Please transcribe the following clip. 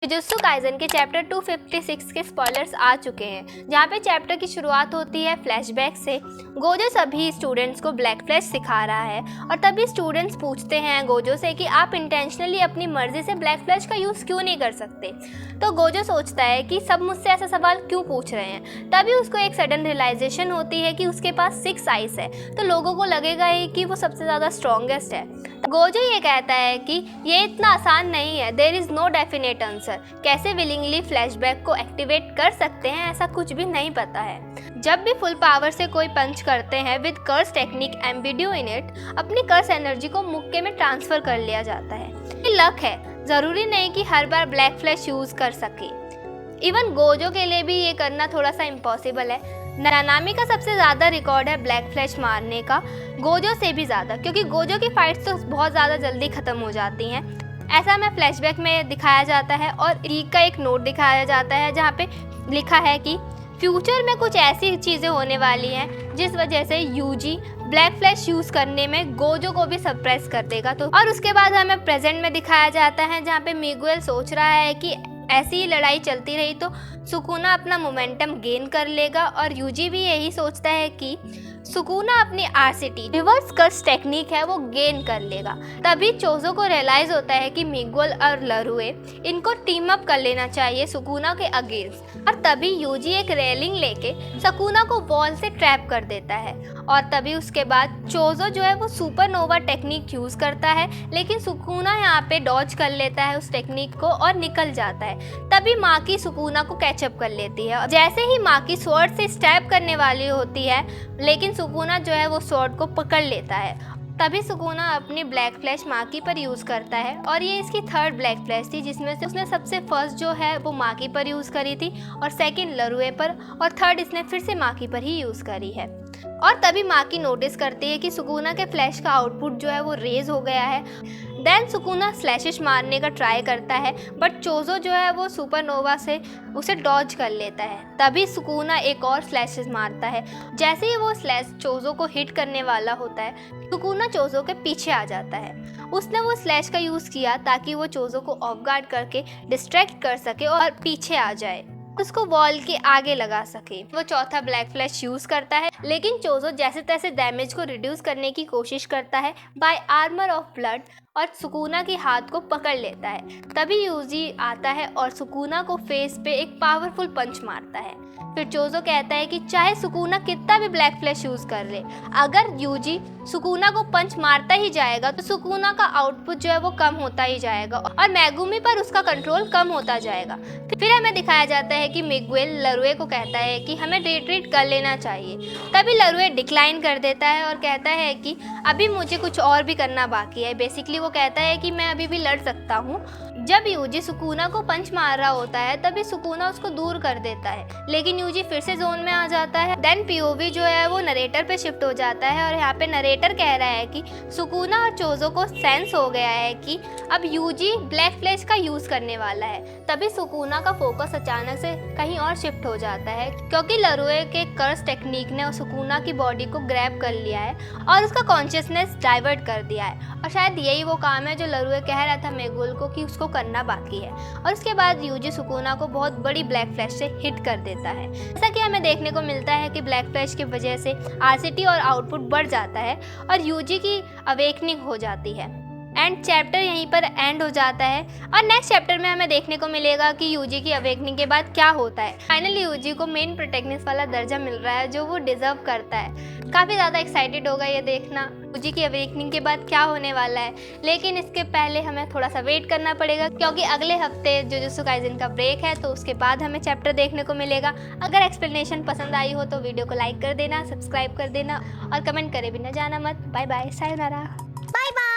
Jujutsu kaizen के chapter 256 के spoilers आ चुके हैं, जहाँ पे चैप्टर की शुरुआत होती है फ्लैशबैक से। गोजो सभी स्टूडेंट्स को ब्लैक फ्लैश सिखा रहा है और तभी स्टूडेंट्स पूछते हैं गोजो से कि आप इंटेंशनली अपनी मर्जी से ब्लैक फ्लैश का यूज़ क्यों नहीं कर सकते। तो गोजो सोचता है कि सब मुझसे ऐसा सवाल क्यों पूछ रहे हैं। तभी उसको एक सडन रियलाइजेशन होती है कि उसके पास 6 आइज़ है, तो लोगों को लगेगा ही कि वो सबसे ज़्यादा स्ट्रॉन्गेस्ट है। गोजो ये कहता है कि ये इतना आसान नहीं है, there is no definite answer. कैसे विलिंगली फ्लैशबैक को एक्टिवेट कर सकते हैं ऐसा कुछ भी नहीं पता है। जब भी फुल पावर से कोई पंच करते हैं with curse technique imbued in it, अपनी कर्स एनर्जी को मुक्के में ट्रांसफ़र कर लिया जाता है। ये लक है, ज़रूरी नहीं कि हर बार ब्लैक फ्लैश यूज़ कर सके। इवन गोजो के लिए भी ये करना थोड़ा सा इम्पॉसिबल है। नानामी का सबसे ज़्यादा रिकॉर्ड है ब्लैक फ्लैश मारने का, गोजो से भी ज़्यादा, क्योंकि गोजो की फाइट्स तो बहुत ज़्यादा जल्दी ख़त्म हो जाती हैं। ऐसा हमें फ्लैशबैक में दिखाया जाता है और रीक का एक नोट दिखाया जाता है जहाँ पे लिखा है कि फ्यूचर में कुछ ऐसी चीज़ें होने वाली हैं जिस वजह से यूजी ब्लैक फ्लैश यूज़ करने में गोजो को भी सप्रेस कर देगा। तो और उसके बाद हमें प्रेजेंट में दिखाया जाता है जहाँ पे मिगुएल सोच रहा है कि ऐसी ही लड़ाई चलती रही तो सुकुना अपना मोमेंटम गेन कर लेगा और यूजी भी यही सोचता है कि सुकुना अपनी आरसीटी रिवर्स कर्स टेक्निक है वो गेन कर लेगा। तभी चोजो को रियलाइज होता है कि मिगुएल और लरुए इनको टीम अप कर लेना चाहिए सुकुना के अगेंस्ट, और तभी यूजी एक रेलिंग लेके सुकुना को वॉल से ट्रैप कर देता है। और तभी उसके बाद चोजो जो है वो सुपरनोवा टेक्निक यूज़ करता है, लेकिन सुकुना यहाँ पे डॉज कर लेता है उस टेक्निक को और निकल जाता है। तभी माकी सुकुना को कैचअप कर लेती है। जैसे ही माकी स्वॉर्ड से स्टैब करने वाली होती है, लेकिन सुकुना जो है वो स्वॉर्ड को पकड़ लेता है। तभी सुकुना अपनी ब्लैक फ्लैश माकी पर यूज़ करता है और ये इसकी थर्ड ब्लैक फ्लैश थी, जिसमें से उसने सबसे फर्स्ट जो है वो माकी पर यूज़ करी थी और सेकंड लरुए पर और थर्ड इसने फिर से माकी पर ही यूज़ करी है। और तभी माकी नोटिस करती है कि सुकुना के फ्लैश का आउटपुट जो है वो रेज हो गया है। देन सुकुना स्लैशेस मारने का ट्राई करता है, बट चोजो जो है वो सुपरनोवा से उसे डॉज कर लेता है। तभी सुकुना एक और स्लैशेस मारता है। जैसे ही वो स्लैश चोजो को हिट करने वाला होता है, सुकुना चोजो के पीछे आ जाता है। उसने वो स्लैश का यूज़ किया ताकि वो चोजो को ऑफ गार्ड करके डिस्ट्रैक्ट कर सके और पीछे आ जाए, उसको वॉल के आगे लगा सके। वो चौथा ब्लैक फ्लैश यूज़ करता है, लेकिन चोजो जैसे तैसे डैमेज को रिड्यूस करने की कोशिश करता है बाय आर्मर ऑफ ब्लड और सुकुना के हाथ को पकड़ लेता है। तभी यूजी आता है और सुकुना को फेस पे एक पावरफुल पंच मारता है। फिर चोजो कहता है कि चाहे सुकुना कितना भी ब्लैक फ्लैश यूज़ कर ले, अगर यूजी सुकुना को पंच मारता ही जाएगा तो सुकुना का आउटपुट जो है वो कम होता ही जाएगा और मेगुमी पर उसका कंट्रोल कम होता जाएगा। फिर हमें दिखाया जाता है कि मिगुएल लरुए को कहता है कि हमें रिट्रीट कर लेना चाहिए। तभी लरुए डिक्लाइन कर देता है और कहता है कि अभी मुझे कुछ और भी करना बाकी है। बेसिकली वो कहता है कि मैं अभी भी लड़ सकता हूँ। जब यूजी सुकुना को पंच मार रहा होता है तभी सुकुना उसको दूर कर देता है, लेकिन यूजी फिर से जोन में आ जाता है। देन पीओवी जो है वो नरेटर पे शिफ्ट हो जाता है और यहाँ पे नरेटर कह रहा है कि सुकुना और चोजो को सेंस हो गया है कि अब यूजी ब्लैक फ्लैश का यूज़ करने वाला है। तभी सुकुना का फोकस अचानक से कहीं और शिफ्ट हो जाता है, क्योंकि लरुए के कर्स टेक्निक ने सुकुना की बॉडी को ग्रैब कर लिया है और उसका कॉन्शियसनेस डाइवर्ट कर दिया है। और शायद यही वो काम है जो लरुए कह रहा था मेगुएल को कि उसको करना बाकी है। और उसके बाद यूजी सुकुना को बहुत बड़ी ब्लैक फ्लैश से हिट कर देता है। जैसा कि हमें देखने को मिलता है कि ब्लैक फ्लैश की वजह से आरसीटी और आउटपुट बढ़ जाता है और यूजी की अवेकनिंग हो जाती है। एंड चैप्टर यहीं पर एंड हो जाता है और नेक्स्ट चैप्टर में हमें देखने को मिलेगा कि यूजी की अवेकनिंग के बाद क्या होता है। फाइनली यूजी को मेन प्रोटैगनिस्ट वाला दर्जा मिल रहा है जो वो डिजर्व करता है। काफ़ी ज़्यादा एक्साइटेड होगा ये देखना यूजी की अवेकनिंग के बाद क्या होने वाला है, लेकिन इसके पहले हमें थोड़ा सा वेट करना पड़ेगा क्योंकि अगले हफ्ते जुजुत्सु काइज़न का ब्रेक है, तो उसके बाद हमें चैप्टर देखने को मिलेगा। अगर एक्सप्लेनेशन पसंद आई हो तो वीडियो को लाइक कर देना, सब्सक्राइब कर देना और कमेंट करे बिना जाना मत। Bye bye, sayonara, bye bye.